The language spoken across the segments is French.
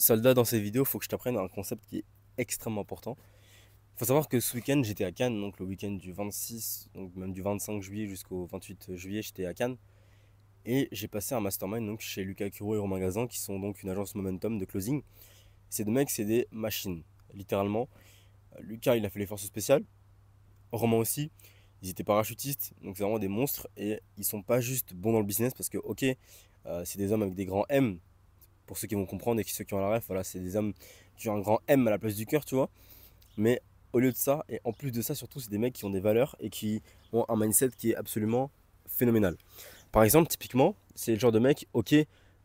Soldat, dans cette vidéo, il faut que je t'apprenne un concept qui est extrêmement important. Il faut savoir que ce week-end, j'étais à Cannes, donc le week-end du 26, donc même du 25 juillet jusqu'au 28 juillet, j'étais à Cannes. Et j'ai passé un mastermind donc, chez Lucas Curo et Romain Gazan, qui sont donc une agence momentum de closing. Ces deux mecs, c'est des machines, littéralement. Lucas, il a fait les forces spéciales. Romain aussi. Ils étaient parachutistes, donc c'est vraiment des monstres. Et ils sont pas juste bons dans le business, parce que, ok, c'est des hommes avec des grands M, pour ceux qui vont comprendre et ceux qui ont la ref, voilà, c'est des hommes qui ont un grand M à la place du cœur, tu vois. Mais au lieu de ça, et en plus de ça, surtout, c'est des mecs qui ont des valeurs et qui ont un mindset qui est absolument phénoménal. Par exemple, typiquement, c'est le genre de mec, ok,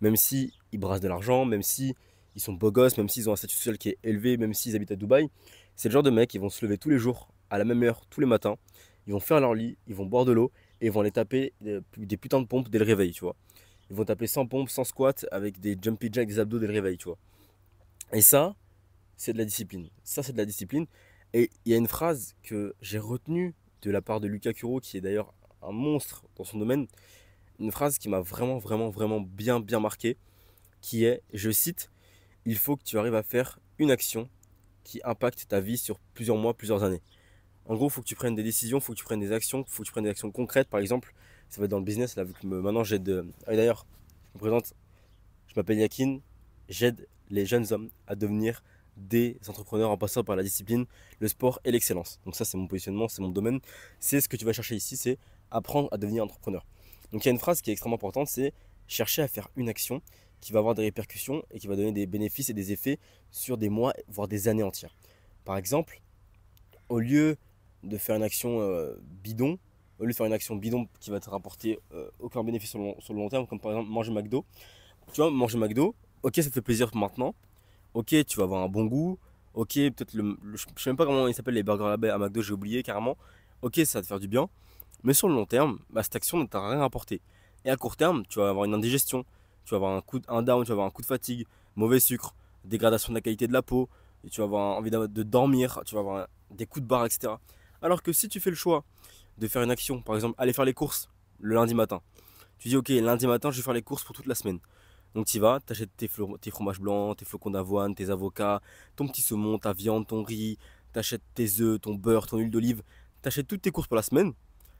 même si ils brassent de l'argent, même si ils sont beaux gosses, même s'ils ont un statut social qui est élevé, même s'ils habitent à Dubaï, c'est le genre de mec qui vont se lever tous les jours, à la même heure, tous les matins, ils vont faire leur lit, ils vont boire de l'eau et ils vont aller taper des putains de pompes dès le réveil, tu vois. Ils vont taper 100 pompes, 100 squats avec des jumpy jacks, des abdos dès le réveil, tu vois. Et ça, c'est de la discipline. Ça, c'est de la discipline. Et il y a une phrase que j'ai retenue de la part de Lucas Curo, qui est d'ailleurs un monstre dans son domaine. Une phrase qui m'a vraiment, vraiment, vraiment bien, bien marqué, qui est, je cite, il faut que tu arrives à faire une action qui impacte ta vie sur plusieurs mois, plusieurs années. En gros, il faut que tu prennes des décisions, il faut que tu prennes des actions, il faut que tu prennes des actions concrètes. Par exemple, ça va être dans le business, là, vu que maintenant j'aide. Ah, et d'ailleurs, je me présente, je m'appelle Yakin, j'aide les jeunes hommes à devenir des entrepreneurs en passant par la discipline, le sport et l'excellence. Donc ça, c'est mon positionnement, c'est mon domaine. C'est ce que tu vas chercher ici, c'est apprendre à devenir entrepreneur. Donc il y a une phrase qui est extrêmement importante, c'est chercher à faire une action qui va avoir des répercussions et qui va donner des bénéfices et des effets sur des mois, voire des années entières. Par exemple, au lieu de faire une action bidon, au lieu de faire une action bidon qui va te rapporter aucun bénéfice sur le long terme, comme par exemple manger McDo, tu vois, manger McDo, ok, ça te fait plaisir maintenant, ok, tu vas avoir un bon goût, ok, peut-être je sais même pas comment ils s'appellent les burgers là-bas à McDo, j'ai oublié carrément, ok, ça va te faire du bien, mais sur le long terme, bah, cette action ne t'a rien apporté. Et à court terme, tu vas avoir une indigestion, tu vas avoir un down, tu vas avoir un coup de fatigue, mauvais sucre, dégradation de la qualité de la peau, et tu vas avoir envie de dormir, tu vas avoir des coups de barre, etc. Alors que si tu fais le choix de faire une action, par exemple, aller faire les courses le lundi matin, tu dis ok, lundi matin, je vais faire les courses pour toute la semaine. Donc tu y vas, tu achètes tes fromages blancs, tes flocons d'avoine, tes avocats, ton petit saumon, ta viande, ton riz, tu achètes tes œufs, ton beurre, ton huile d'olive, tu achètes toutes tes courses pour la semaine.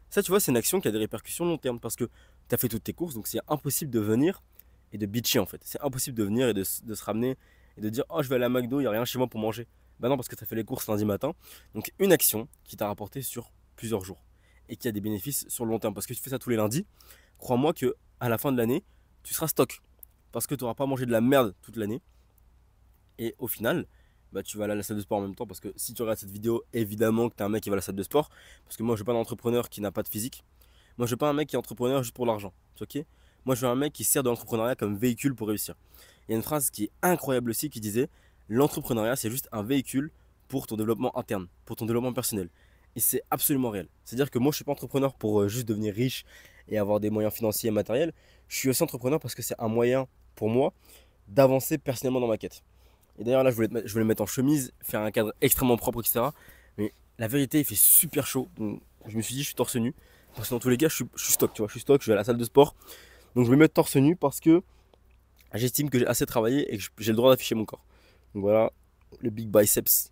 Ça, tu vois, c'est une action qui a des répercussions long terme parce que tu as fait toutes tes courses, donc c'est impossible de venir et de bitcher en fait. C'est impossible de venir et de se ramener et de dire oh, je vais aller à McDo, il n'y a rien chez moi pour manger. Bah non, parce que tu as fait les courses lundi matin. Donc une action qui t'a rapporté sur plusieurs jours et qui a des bénéfices sur le long terme. Parce que tu fais ça tous les lundis, crois-moi que à la fin de l'année, tu seras stock parce que tu n'auras pas mangé de la merde toute l'année. Et au final, bah, tu vas aller à la salle de sport en même temps. Parce que si tu regardes cette vidéo, évidemment que tu es un mec qui va à la salle de sport. Parce que moi, je ne veux pas un entrepreneur qui n'a pas de physique. Moi, je veux pas un mec qui est entrepreneur juste pour l'argent. Ok. Moi, je veux un mec qui sert de l'entrepreneuriat comme véhicule pour réussir. Il y a une phrase qui est incroyable aussi qui disait l'entrepreneuriat, c'est juste un véhicule pour ton développement interne, pour ton développement personnel. Et c'est absolument réel. C'est-à-dire que moi, je suis pas entrepreneur pour juste devenir riche et avoir des moyens financiers et matériels. Je suis aussi entrepreneur parce que c'est un moyen pour moi d'avancer personnellement dans ma quête. Et d'ailleurs, là, je voulais me mettre en chemise, faire un cadre extrêmement propre, etc. Mais la vérité, il fait super chaud. Donc, je me suis dit, je suis torse nu. Parce que dans tous les cas, je suis stock, tu vois. Je suis stock, je vais à la salle de sport. Donc, je vais me mettre torse nu parce que j'estime que j'ai assez travaillé et que j'ai le droit d'afficher mon corps. Donc, voilà, le big biceps.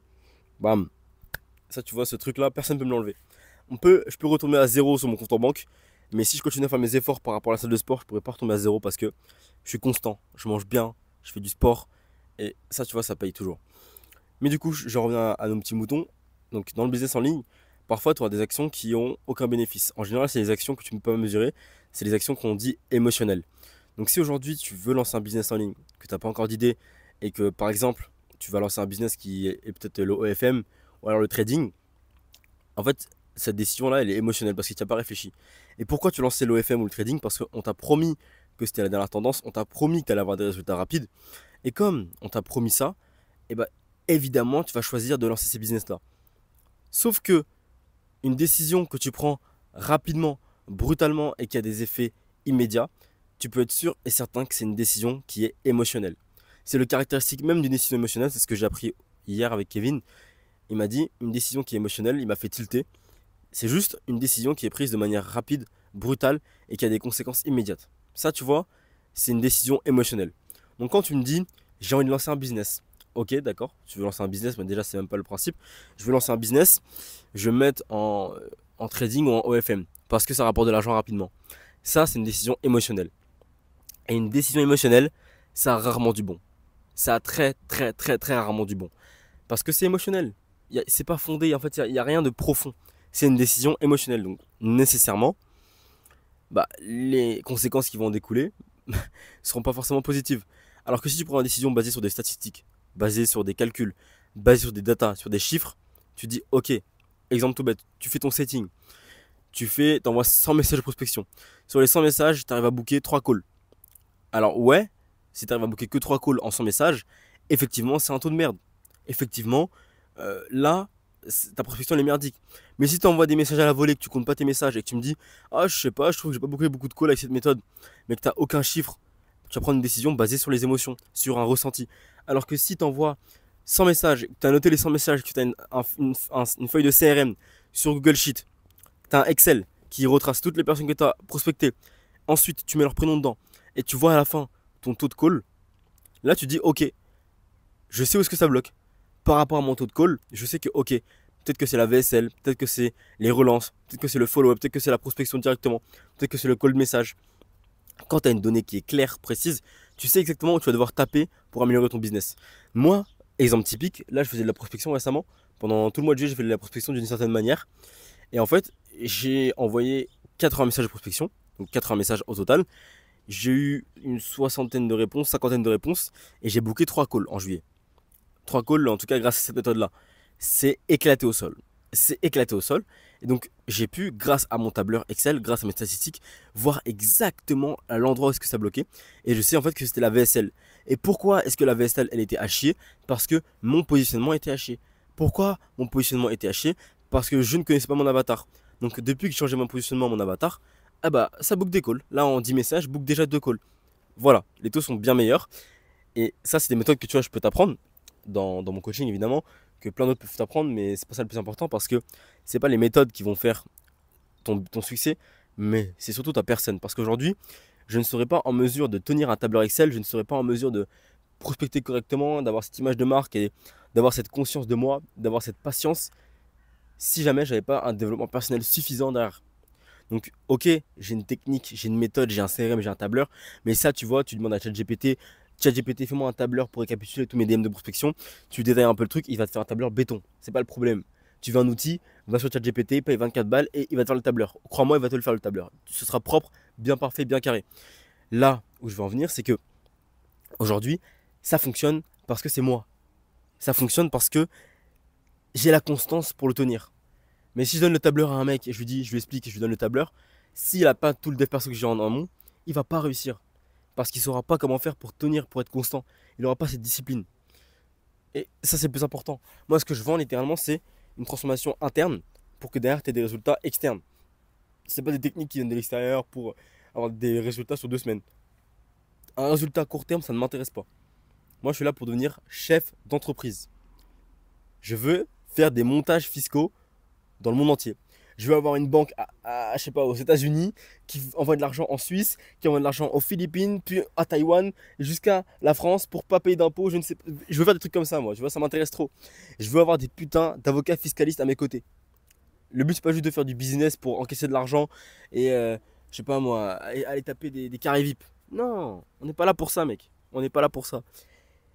Bam. Ça, tu vois, ce truc-là, personne ne peut me l'enlever. Je peux retomber à zéro sur mon compte en banque. Mais si je continue à faire mes efforts par rapport à la salle de sport, je pourrais pas retomber à zéro parce que je suis constant. Je mange bien, je fais du sport. Et ça, tu vois, ça paye toujours. Mais du coup, je reviens à nos petits moutons. Donc, dans le business en ligne, parfois, tu auras des actions qui ont aucun bénéfice. En général, c'est les actions que tu ne peux pas mesurer. C'est les actions qu'on dit émotionnelles. Donc, si aujourd'hui, tu veux lancer un business en ligne, que tu n'as pas encore d'idée, et que, par exemple, tu vas lancer un business qui est peut-être le OFM ou alors le trading, en fait, cette décision-là, elle est émotionnelle parce que tu n'as pas réfléchi. Et pourquoi tu lançais l'OFM ou le trading? Parce qu'on t'a promis que c'était la dernière tendance, on t'a promis que tu allais avoir des résultats rapides. Et comme on t'a promis ça, eh ben, évidemment, tu vas choisir de lancer ces business-là. Sauf que une décision que tu prends rapidement, brutalement et qui a des effets immédiats, tu peux être sûr et certain que c'est une décision qui est émotionnelle. C'est le caractéristique même d'une décision émotionnelle, c'est ce que j'ai appris hier avec Kevin. Il m'a dit une décision qui est émotionnelle, il m'a fait tilter. C'est juste une décision qui est prise de manière rapide, brutale et qui a des conséquences immédiates. Ça, tu vois, c'est une décision émotionnelle. Donc quand tu me dis j'ai envie de lancer un business. Ok, d'accord, tu veux lancer un business, mais déjà, c'est même pas le principe. Je veux lancer un business, je vais me mettre en trading ou en OFM parce que ça rapporte de l'argent rapidement. Ça, c'est une décision émotionnelle. Et une décision émotionnelle, ça a rarement du bon. Ça a très, très, très, très rarement du bon. Parce que c'est émotionnel. C'est pas fondé, en fait, il y a rien de profond. C'est une décision émotionnelle. Donc, nécessairement, bah, les conséquences qui vont en découler ne seront pas forcément positives. Alors que si tu prends une décision basée sur des statistiques, basée sur des calculs, basée sur des datas, sur des chiffres, tu dis ok, exemple tout bête, tu fais ton setting, t'envoies 100 messages de prospection. Sur les 100 messages, tu arrives à booker 3 calls. Alors ouais, si tu arrives à booker que 3 calls en 100 messages, effectivement c'est un taux de merde. Effectivement, là, ta prospection elle est merdique. Mais si tu envoies des messages à la volée, que tu comptes pas tes messages et que tu me dis ah je sais pas, je trouve que j'ai pas booké beaucoup de calls avec cette méthode, mais que tu n'as aucun chiffre, tu vas prendre une décision basée sur les émotions, sur un ressenti. Alors que si tu envoies 100 messages, que tu as noté les 100 messages, que tu as une feuille de CRM sur Google Sheet, tu as un Excel qui retrace toutes les personnes que tu as prospectées, ensuite tu mets leur prénom dedans, et tu vois à la fin ton taux de call, là tu dis ok, je sais où est-ce que ça bloque. Par rapport à mon taux de call, je sais que ok, peut-être que c'est la VSL, peut-être que c'est les relances, peut-être que c'est le follow-up, peut-être que c'est la prospection directement, peut-être que c'est le call de message. Quand tu as une donnée qui est claire, précise, tu sais exactement où tu vas devoir taper pour améliorer ton business. Moi, exemple typique, là je faisais de la prospection récemment. Pendant tout le mois de juillet, j'ai fait de la prospection d'une certaine manière. Et en fait, j'ai envoyé 80 messages de prospection, donc 80 messages au total. J'ai eu une soixantaine de réponses, cinquantaine de réponses, et j'ai booké 3 calls en juillet. 3 calls, en tout cas grâce à cette méthode-là. C'est éclaté au sol. C'est éclaté au sol. Et donc, j'ai pu, grâce à mon tableur Excel, grâce à mes statistiques, voir exactement à l'endroit où est-ce que ça bloquait. Et je sais en fait que c'était la VSL. Et pourquoi est-ce que la VSL, elle était à chier? Parce que mon positionnement était à chier. Pourquoi mon positionnement était à chier? Parce que je ne connaissais pas mon avatar. Donc, depuis que j'ai changé mon positionnement, mon avatar, ah bah, ça book des calls. Là, en 10 messages, je book déjà 2 calls. Voilà, les taux sont bien meilleurs. Et ça, c'est des méthodes que tu vois, je peux t'apprendre dans mon coaching évidemment, que plein d'autres peuvent t'apprendre, mais c'est pas ça le plus important parce que c'est pas les méthodes qui vont faire ton succès, mais c'est surtout ta personne. Parce qu'aujourd'hui, je ne serai pas en mesure de tenir un tableur Excel, je ne serai pas en mesure de prospecter correctement, d'avoir cette image de marque et d'avoir cette conscience de moi, d'avoir cette patience si jamais j'avais pas un développement personnel suffisant derrière. Donc, ok, j'ai une technique, j'ai une méthode, j'ai un CRM, j'ai un tableur, mais ça, tu vois, tu demandes à ChatGPT, ChatGPT, fais-moi un tableur pour récapituler tous mes DM de prospection. Tu détailles un peu le truc, il va te faire un tableur béton. C'est pas le problème. Tu veux un outil, va sur ChatGPT, paye 24 balles et il va te faire le tableur. Crois-moi, il va te le faire le tableur. Ce sera propre, bien parfait, bien carré. Là où je veux en venir, c'est que aujourd'hui, ça fonctionne parce que c'est moi. Ça fonctionne parce que j'ai la constance pour le tenir. Mais si je donne le tableur à un mec et je lui explique et je lui donne le tableur, s'il n'a pas tout le dev perso que j'ai en amont, il va pas réussir. Parce qu'il ne saura pas comment faire pour tenir, pour être constant. Il n'aura pas cette discipline. Et ça, c'est le plus important. Moi, ce que je vends littéralement, c'est une transformation interne pour que derrière, tu aies des résultats externes. Ce n'est pas des techniques qui viennent de l'extérieur pour avoir des résultats sur 2 semaines. Un résultat à court terme, ça ne m'intéresse pas. Moi, je suis là pour devenir chef d'entreprise. Je veux faire des montages fiscaux dans le monde entier. Je veux avoir une banque je sais pas, aux États-Unis qui envoie de l'argent en Suisse, qui envoie de l'argent aux Philippines, puis à Taïwan, jusqu'à la France pour pas payer d'impôts. Je ne sais pas. Je veux faire des trucs comme ça, moi. Tu vois, ça m'intéresse trop. Je veux avoir des putains d'avocats fiscalistes à mes côtés. Le but, c'est pas juste de faire du business pour encaisser de l'argent et, je sais pas moi, aller taper des carrés VIP. Non, on n'est pas là pour ça, mec. On n'est pas là pour ça.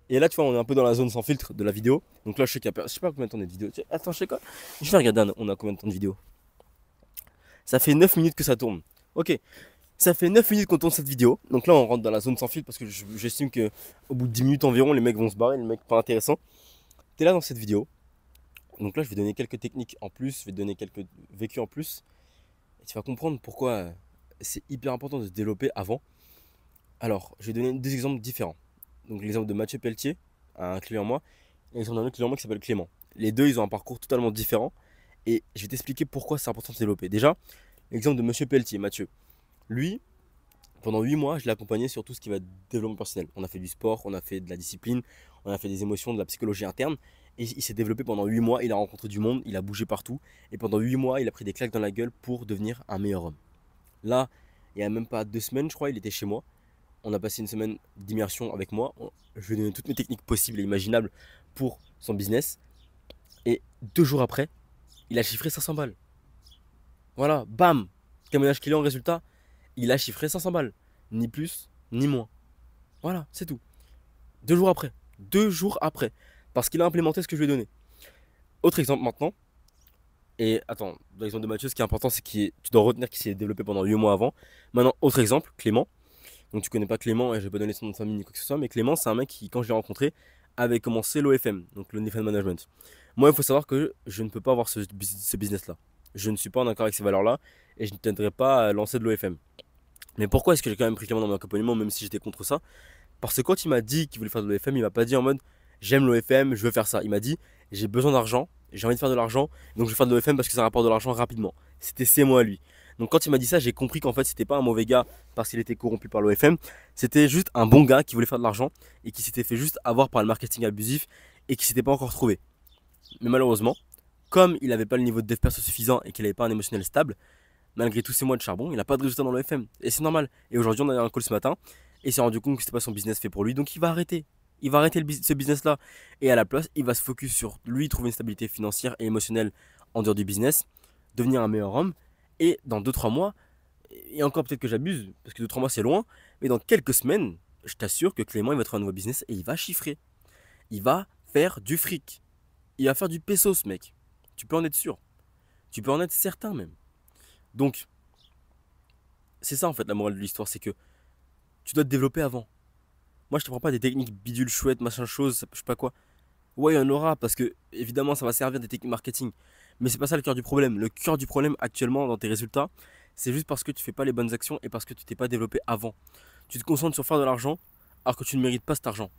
Et là, tu vois, on est un peu dans la zone sans filtre de la vidéo. Donc là, je sais qu'il y a. Je sais pas combien de temps de vidéo. Attends, je sais quoi. Je vais regarder, on a combien de temps de vidéo. Ça fait 9 minutes que ça tourne. Ok, ça fait 9 minutes qu'on tourne cette vidéo. Donc là, on rentre dans la zone sans filtre parce que j'estime qu'au bout de 10 minutes environ, les mecs vont se barrer, les mecs pas intéressants. T'es là dans cette vidéo. Donc là, je vais donner quelques techniques en plus, je vais te donner quelques vécus en plus. Et tu vas comprendre pourquoi c'est hyper important de se développer avant. Alors, je vais donner 2 exemples différents. Donc l'exemple de Mathieu Pelletier, un client à moi, et l'exemple d'un autre client à moi qui s'appelle Clément. Les deux, ils ont un parcours totalement différent. Et je vais t'expliquer pourquoi c'est important de se développer. Déjà, l'exemple de Monsieur Pelletier, Mathieu. Lui, pendant 8 mois, je l'ai accompagné sur tout ce qui va être développement personnel. On a fait du sport, on a fait de la discipline, on a fait des émotions, de la psychologie interne. Et il s'est développé pendant 8 mois, il a rencontré du monde, il a bougé partout. Et pendant 8 mois, il a pris des claques dans la gueule pour devenir un meilleur homme. Là, il n'y a même pas 2 semaines, je crois, il était chez moi. on a passé une semaine d'immersion avec moi. Je lui ai donné toutes mes techniques possibles et imaginables pour son business. Et 2 jours après, il a chiffré 500 balles. Voilà, bam. Témoignage client, résultat, il a chiffré 500 balles. Ni plus, ni moins. Voilà, c'est tout. 2 jours après. 2 jours après. Parce qu'il a implémenté ce que je lui ai donné. Autre exemple maintenant. Et attends, dans l'exemple de Mathieu, ce qui est important, c'est que tu dois retenir qu'il s'est développé pendant 8 mois avant. Maintenant, autre exemple, Clément. Donc tu connais pas Clément, et je vais pas donner son nom de famille ni quoi que ce soit, mais Clément, c'est un mec qui, quand je l'ai rencontré, avait commencé l'OFM, donc le Fund Management. Moi, il faut savoir que je ne peux pas avoir ce business-là. Je ne suis pas en accord avec ces valeurs-là, et je ne tenterai pas à lancer de l'OFM. Mais pourquoi est-ce que j'ai quand même pris Clément dans mon accompagnement, même si j'étais contre ça? Parce que quand il m'a dit qu'il voulait faire de l'OFM, il m'a pas dit en mode j'aime l'OFM, je veux faire ça. Il m'a dit j'ai besoin d'argent, j'ai envie de faire de l'argent, donc je vais faire de l'OFM parce que ça rapporte de l'argent rapidement. C'était ses mots à lui. Donc quand il m'a dit ça, j'ai compris qu'en fait c'était pas un mauvais gars parce qu'il était corrompu par l'OFM, c'était juste un bon gars qui voulait faire de l'argent et qui s'était fait juste avoir par le marketing abusif et qui s'était pas encore trouvé. Mais malheureusement, comme il n'avait pas le niveau de dev perso suffisant et qu'il n'avait pas un émotionnel stable, malgré tous ces mois de charbon, il n'a pas de résultat dans l'OFM. Et c'est normal. Et aujourd'hui, on a eu un call ce matin et il s'est rendu compte que c'était pas son business fait pour lui, donc il va arrêter. Il va arrêter ce business-là. Et à la place, il va se focus sur lui, trouver une stabilité financière et émotionnelle en dehors du business, devenir un meilleur homme. Et dans 2-3 mois, et encore peut-être que j'abuse, parce que 2-3 mois c'est loin, mais dans quelques semaines, je t'assure que Clément il va trouver un nouveau business et il va chiffrer. Il va faire du fric. Il va faire du pesos, mec. Tu peux en être sûr. Tu peux en être certain même. Donc, c'est ça en fait la morale de l'histoire, c'est que tu dois te développer avant. Moi je te prends pas des techniques bidules chouettes, machin chose, je sais pas quoi. Ouais, il y en aura parce que évidemment ça va servir des techniques marketing. Mais c'est pas ça le cœur du problème. Le cœur du problème actuellement dans tes résultats, c'est juste parce que tu fais pas les bonnes actions et parce que tu t'es pas développé avant. Tu te concentres sur faire de l'argent alors que tu ne mérites pas cet argent.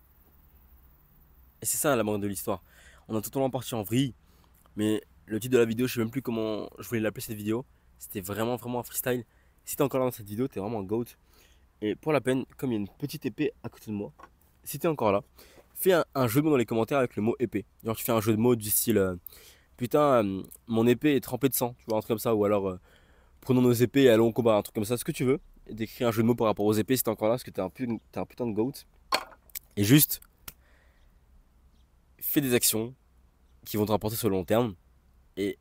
Et c'est ça la morale de l'histoire. On a totalement parti en vrille, mais le titre de la vidéo, je sais même plus comment je voulais l'appeler cette vidéo. C'était vraiment vraiment un freestyle. Si t'es encore là dans cette vidéo, t'es vraiment un goat. Et pour la peine, comme il y a une petite épée à côté de moi, si t'es encore là, fais un jeu de mots dans les commentaires avec le mot épée. Genre tu fais un jeu de mots du style putain, mon épée est trempée de sang, tu vois, un truc comme ça, ou alors prenons nos épées et allons au combat, un truc comme ça, ce que tu veux. Et d'écrire un jeu de mots par rapport aux épées si t'es encore là, parce que t'es un putain de goat. Et juste, fais des actions qui vont te rapporter sur le long terme. Et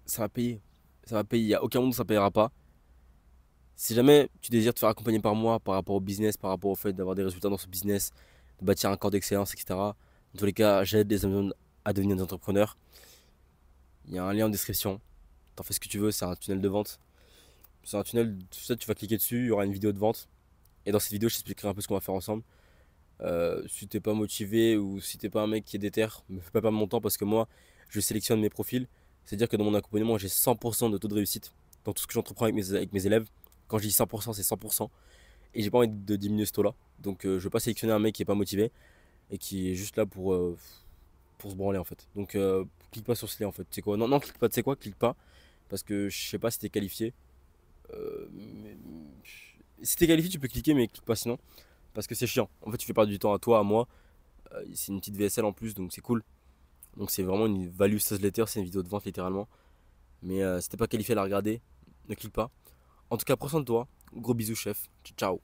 ça va payer. Ça va payer. Il n'y a aucun monde où ça payera pas. Si jamais tu désires te faire accompagner par moi par rapport au business, par rapport au fait d'avoir des résultats dans ce business, de bâtir un corps d'excellence, etc. Dans tous les cas, j'aide les hommes à devenir des entrepreneurs. Il y a un lien en description. T'en fais ce que tu veux, c'est un tunnel de vente. C'est un tunnel, tu vas cliquer dessus, il y aura une vidéo de vente. Et dans cette vidéo, je t'expliquerai un peu ce qu'on va faire ensemble. Si t'es pas motivé ou si t'es pas un mec qui est déter, me fais pas perdre mon temps parce que moi, je sélectionne mes profils. C'est-à-dire que dans mon accompagnement, j'ai 100% de taux de réussite dans tout ce que j'entreprends avec mes élèves. Quand je dis 100%, c'est 100%. Et j'ai pas envie de diminuer ce taux-là. Donc je vais pas sélectionner un mec qui est pas motivé et qui est juste là pour se branler en fait. Donc clique pas sur ce lien en fait. Tu sais quoi? Non, non, clique pas, tu sais quoi? Clique pas. Parce que je sais pas si t'es qualifié. Mais si t'es qualifié, tu peux cliquer, mais clique pas sinon. Parce que c'est chiant. En fait, tu fais perdre du temps à toi, à moi. C'est une petite VSL en plus, donc c'est cool. Donc c'est vraiment une value 16 letters, c'est une vidéo de vente littéralement. Mais si t'es pas qualifié à la regarder, ne clique pas. En tout cas, prends soin de toi. Gros bisous, chef. Ciao.